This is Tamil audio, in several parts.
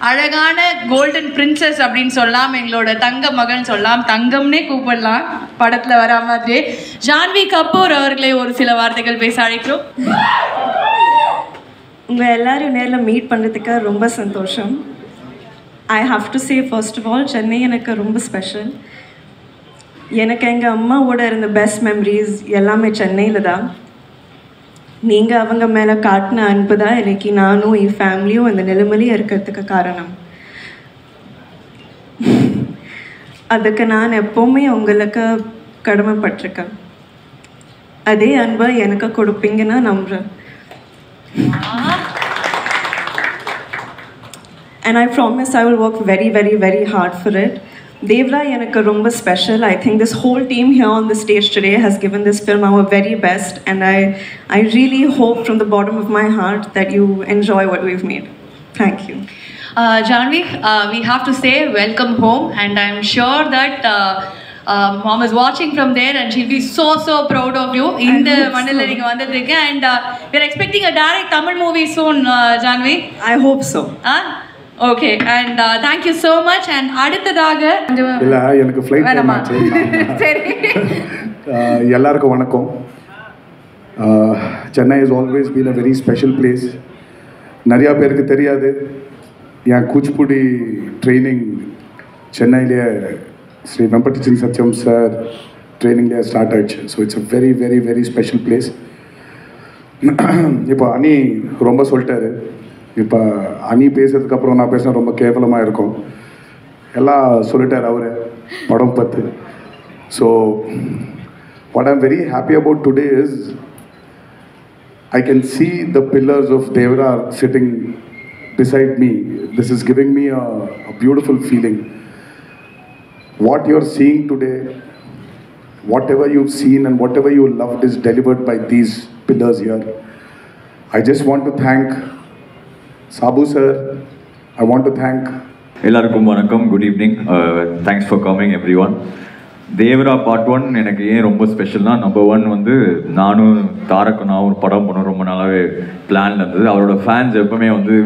அழகான கோல்டன் பிரின்சஸ் அப்படின்னு சொல்லலாம், எங்களோட தங்க மகன் சொல்லலாம், தங்கம்னே கூப்பிடலாம் படத்தில் வரா மாதிரி. ஜான்வி கபூர் அவர்களை ஒரு சில வார்த்தைகள் பேச அழைக்கிறோம். உங்கள் எல்லாரும் நேரில் மீட் பண்ணுறதுக்கு ரொம்ப சந்தோஷம். I have to say first of all Chennai எனக்கு ரொம்ப ஸ்பெஷல். எனக்கு எங்கள் அம்மாவோட இருந்த பெஸ்ட் மெமரிஸ் எல்லாமே சென்னையில் தான். நீங்கள் அவங்க மேலே காட்டின அன்பு தான் இன்னைக்கு நானும் என் ஃபேமிலியும் இந்த நிலைமையிலே இருக்கிறதுக்கு காரணம். அதுக்கு நான் எப்போவுமே உங்களுக்கு கடமைப்பட்டிருக்கேன். அதே அன்பை எனக்கு கொடுப்பீங்கன்னு நம்புகிறேன். And I promise I will work very, very, very hard for it. Devra எனக்கு ரொம்ப special. I think this whole team here on the stage today has given this film our very best, and I really hope from the bottom of my heart that you enjoy what we've made. Thank you. Janvi, we have to say welcome home, and I'm sure that mom is watching from there and she'll be so proud of you in the mandala neenga vandadukku, and we're expecting a direct Tamil movie soon, Janvi. I hope so. Okay, and thank you so much. And அடுத்ததாக இல்ல எனக்கு ஃளைட் டைம் ஆச்சு. சரி, எல்லாருக்கும் வணக்கம். Chennai has always been a very special place. நிறைய பேருக்கு தெரியாது, என் கூச்சிப்புடி ட்ரைனிங் சென்னையிலே ஸ்ரீ வெம்பட்டிச்சின் சத்யம் சார் ட்ரைனிங்லேயே ஸ்டார்ட் ஆயிடுச்சு. So it's a very very very special place. இப்போ அனி ரொம்ப சொல்லிட்டாரு. இப்போ அனி பேசுறதுக்கப்புறம் நான் பேசினா ரொம்ப கேவலமாக இருக்கும். எல்லாம் சொல்லிட்டார் அவர் படம் பற்றி. So what I'm very happy about today is I can see the pillars of Devra sitting beside me. This is giving me a beautiful feeling. What you're seeing today, whatever you've seen and whatever you loved is delivered by these pillars here. I just want to thank Sabu sir. I want to thank எல்லாருக்கும் வணக்கம், good evening. Thanks for coming every one. Devara part 1 எனக்கு ஏன் ரொம்ப ஸ்பெஷல்னா, நம்பர் 1 வந்து நானும் தாரக்கும் நான் ஒரு படம் பண்ண ரொம்ப நாளாகவே பிளானில் இருந்தது. அவரோட ஃபேன்ஸ் எப்பவுமே வந்து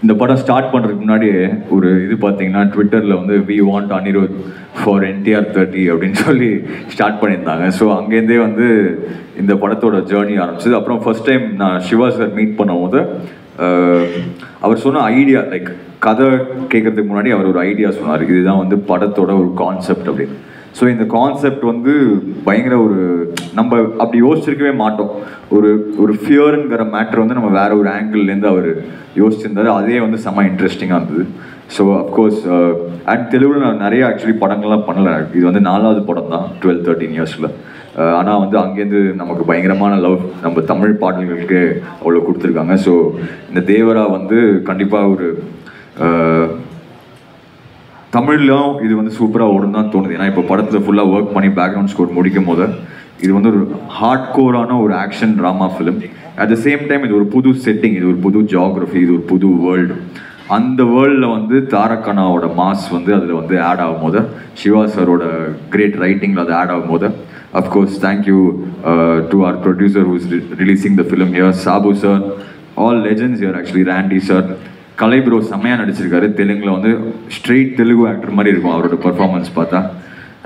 இந்த படம் ஸ்டார்ட் பண்ணுறதுக்கு முன்னாடி ஒரு இது பார்த்தீங்கன்னா ட்விட்டரில் வந்து we want Anirudh for NTR 30 அப்படின்னு சொல்லி ஸ்டார்ட் பண்ணியிருந்தாங்க. ஸோ அங்கேருந்தே வந்து இந்த படத்தோட ஜேர்னி ஆரம்பிச்சது. அப்புறம் ஃபர்ஸ்ட் டைம் நான் சிவா சார் மீட் பண்ணும்போது அவர் சொன்ன ஐடியா, லைக் கதை கேட்கறதுக்கு முன்னாடி அவர் ஒரு ஐடியா சொன்னார், இதுதான் வந்து படத்தோட ஒரு கான்செப்ட் அப்படின்னு. ஸோ இந்த கான்செப்ட் வந்து பயங்கர ஒரு நம்ம அப்படி யோசிச்சிருக்கவே மாட்டோம். ஒரு ஃபியருங்கிற மேட்ரு வந்து நம்ம வேற ஒரு ஆங்கிள்லேருந்து அவர் யோசிச்சிருந்தாரு. அதே வந்து செம்ம இன்ட்ரெஸ்டிங்காக இருந்தது. ஸோ அஃப்கோர்ஸ் அட் தெலுங்குல நான் நிறைய ஆக்சுவலி படங்கள்லாம் பண்ணலை. இது வந்து 4வது படம் தான் 12-13 இயர்ஸில். ஆனால் வந்து அங்கேருந்து நமக்கு பயங்கரமான லவ் நம்ம தமிழ் பாடல்களுக்கு அவ்வளோ கொடுத்துருக்காங்க. ஸோ இந்த தேவரா வந்து கண்டிப்பாக ஒரு தமிழ்லையும் இது வந்து சூப்பராக ஓடும் தான் தோணுது. ஏன்னா இப்போ படத்தில் ஃபுல்லாக ஒர்க் பண்ணி பேக்ரவுண்ட் ஸ்கோர் முடிக்கும் போது இது வந்து ஒரு ஹார்ட் கோரான ஒரு action drama film. At the same time இது ஒரு புது செட்டிங், இது ஒரு புது ஜியாகிரஃபி, இது ஒரு புது வேர்ல்டு. அந்த வேர்ல்டில் வந்து தாரக்கனாவோட மாஸ் வந்து அதில் வந்து ஆட் ஆகும் போது, சிவா சாரோட கிரேட் ரைட்டிங்கில் அது ஆட் ஆகும் போது, of course thank you to our producer who is releasing the film here, Sabu sir, all legends here actually. Randy sir, Kalai bro செம்மையாக நடிச்சிருக்காரு. தெலுங்கில் வந்து ஸ்ட்ரெயிட் தெலுங்கு ஆக்டர் மாதிரி இருக்கும் அவரோட பர்ஃபார்மன்ஸ் பார்த்தா.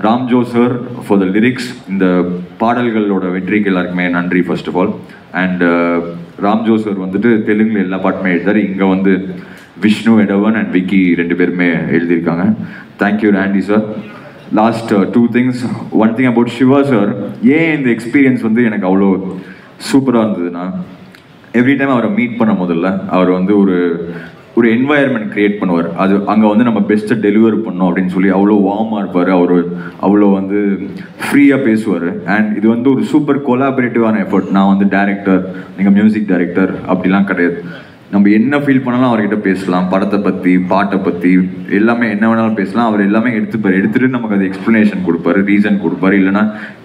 Ramjo sir for the lyrics. இந்த பாடல்களோட வெற்றிக்கு எல்லாருக்குமே நன்றி first of all. And Ramjo sir வந்துட்டு தெலுங்கில் எல்லா பாட்டுமே எழுதாரு. இங்கே வந்து விஷ்ணு எடவன் அண்ட் விக்கி 2 பேருமே எழுதியிருக்காங்க. Thank you Randy sir. Last 2 things. One thing about Siva sir, ஏன் இந்த எக்ஸ்பீரியன்ஸ் வந்து எனக்கு அவ்வளோ சூப்பராக இருந்ததுன்னா, எவ்ரி டைம் அவரை மீட் பண்ண முதல்ல அவர் வந்து ஒரு என்வாயர்மெண்ட் க்ரியேட் பண்ணுவார். அது அங்கே வந்து நம்ம பெஸ்ட்டை டெலிவர் பண்ணோம் அப்படின்னு சொல்லி அவ்வளோ வார்மாக இருப்பார். அவர் அவ்வளோ வந்து ஃப்ரீயாக பேசுவார். அண்ட் இது வந்து ஒரு சூப்பர் கொலாபரேட்டிவான எஃபர்ட். நான் வந்து டைரக்டர், நீங்கள் மியூசிக் டைரக்டர் அப்படிலாம் கிடையாது. நம்ம என்ன ஃபீல் பண்ணாலும் அவர்கிட்ட பேசலாம். படத்தை பற்றி, பாட்டை பற்றி எல்லாமே என்ன வேணாலும் பேசலாம். அவர் எல்லாமே எடுத்துகிட்டு நமக்கு அது எக்ஸ்ப்ளனேஷன் கொடுப்பாரு, ரீசன் கொடுப்பாரு. இல்லைனா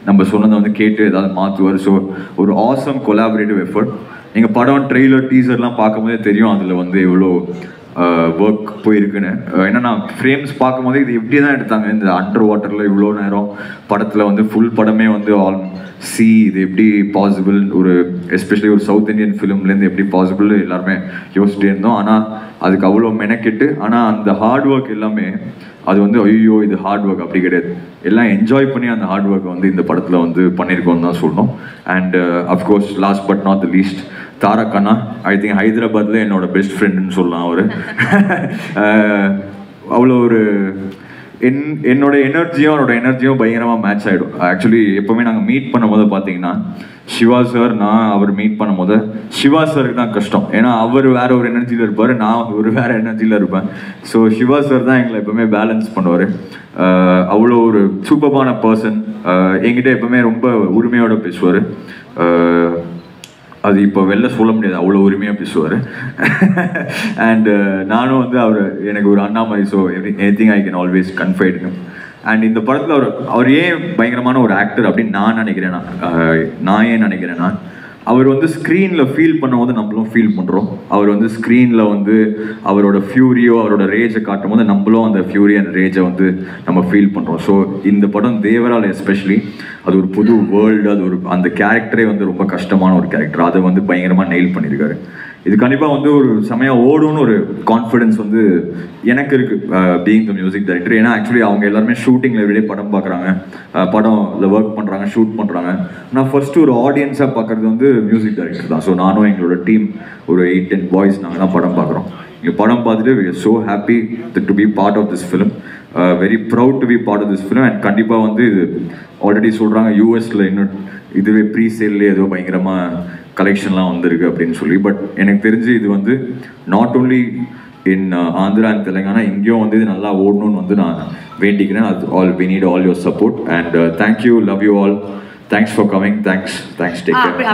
நம்ம சொன்னதை வந்து கேட்டு ஏதாவது மாற்றுவார். ஸோ ஒரு ஆசம் கொலாபரேட்டிவ் எஃபர்ட். நீங்கள் படம் ட்ரெய்லர் டீசர்லாம் பார்க்கும்போதே தெரியும் அதில் வந்து எவ்வளோ ஒர்க் போயிருக்குன்னு. ஏன்னா நான் ஃப்ரேம்ஸ் பார்க்கும்போது இது எப்படி தான் எடுத்தாங்க இந்த அண்டர் வாட்டரில் இவ்வளோ நேரம் படத்தில் வந்து ஃபுல் படமே வந்து ஆல் இது எப்படி பாசிபிள், ஒரு எஸ்பெஷலி ஒரு சவுத் இந்தியன் ஃபிலிம்லேருந்து எப்படி பாசிபிள் எல்லாருமே யோசிச்சுட்டே இருந்தோம். ஆனால் அதுக்கு அவ்வளோ மெனக்கெட்டு, ஆனால் அந்த ஹார்ட் ஒர்க் எல்லாமே அது வந்து ஐயோ இது ஹார்ட் ஒர்க் அப்படி கிடையாது, எல்லாம் என்ஜாய் பண்ணி அந்த ஹார்ட் ஒர்க்கை வந்து இந்த படத்தில் வந்து பண்ணியிருக்கோம்னு தான் சொல்லணும். And of course last but not the least Tarak Anna, I think ஹைதராபாத்தில் என்னோட பெஸ்ட் ஃப்ரெண்டுன்னு சொல்லலாம் அவர். அவ்வளோ ஒரு என்னோட எனர்ஜியும் பயங்கரமாக மேட்ச் ஆகிடும். ஆக்சுவலி எப்போவுமே நாங்கள் மீட் பண்ணும் போது பார்த்தீங்கன்னா சிவா சார் நான் அவர் மீட் பண்ணும் போது சிவா சாருக்கு தான் கஷ்டம். ஏன்னா அவர் வேற ஒரு எனர்ஜியில் இருப்பார், நான் ஒரு வேற எனர்ஜியில் இருப்பேன். ஸோ சிவா சார் தான் எங்களை எப்போவுமே பேலன்ஸ் பண்ணுவார். அவ்வளோ ஒரு சூப்பரான பர்சன். என்கிட்ட எப்போவுமே ரொம்ப உரிமையோடு பேசுவார். அது இப்போ வெளில சொல்ல முடியாது, அவ்வளோ உரிமையாக பேசுவார். அண்ட் நானும் வந்து அவர் எனக்கு ஒரு அண்ணா மாதிரி. So anything I can always confide him. And இந்த படத்தில் அவர் ஏன் பயங்கரமான ஒரு ஆக்டர் அப்படின்னு நான் ஏன் நினைக்கிறேன்னா அவர் வந்து ஸ்க்ரீனில் ஃபீல் பண்ணும்போது நம்மளும் ஃபீல் பண்ணுறோம். அவர் வந்து ஸ்க்ரீனில் வந்து அவரோட ஃபியூரியோ அவரோட ரேஜை காட்டும் போது நம்மளும் அந்த ஃபியூரி அண்ட் ரேஜை வந்து நம்ம ஃபீல் பண்ணுறோம். ஸோ இந்த படம் தேவரால் எஸ்பெஷலி அது ஒரு புது வேர்ல்டு, அது ஒரு அந்த கேரக்டரே வந்து ரொம்ப கஷ்டமான ஒரு கேரக்டர், அதை வந்து பயங்கரமாக நெயில் பண்ணியிருக்காரு. இது கண்டிப்பாக வந்து ஒரு செமையாக ஓடும்னு ஒரு கான்ஃபிடென்ஸ் வந்து எனக்கு இருக்குது பீயிங் த மியூசிக் டைரக்டர். ஏன்னா ஆக்சுவலி அவங்க எல்லாருமே ஷூட்டிங்கில் எவ்ரிடே படம் பார்க்குறாங்க, படம்ல ஒர்க் பண்ணுறாங்க, ஷூட் பண்ணுறாங்க. நான் ஃபர்ஸ்ட் ஒரு ஆடியன்ஸாக பார்க்குறது வந்து மியூசிக் டைரக்டர் தான். ஸோ நானும் எங்களோட டீம் ஒரு 8-10 பாய்ஸ் நாங்கள் தான் படம் பார்க்குறோம். இங்கே படம் பார்த்துட்டு we are so happy to be part of this film, very proud to be part of this film. And கண்டிப்பாக வந்து இது ஆல்ரெடி சொல்கிறாங்க யூஎஸில் இன்னும் இதுவே ப்ரீ சேல்லே ஏதோ பயங்கரமாக கலெக்ஷன்லாம் வந்திருக்கு அப்படின்னு சொல்லி. பட் எனக்கு தெரிஞ்சு இது வந்து not only in Andhra and Telangana, இங்கேயும் வந்து இது நல்லா ஓடணும்னு வந்து நான் வேண்டிக்கிறேன். அது we need all your support and thank you, love you all, thanks for coming, thanks, take care.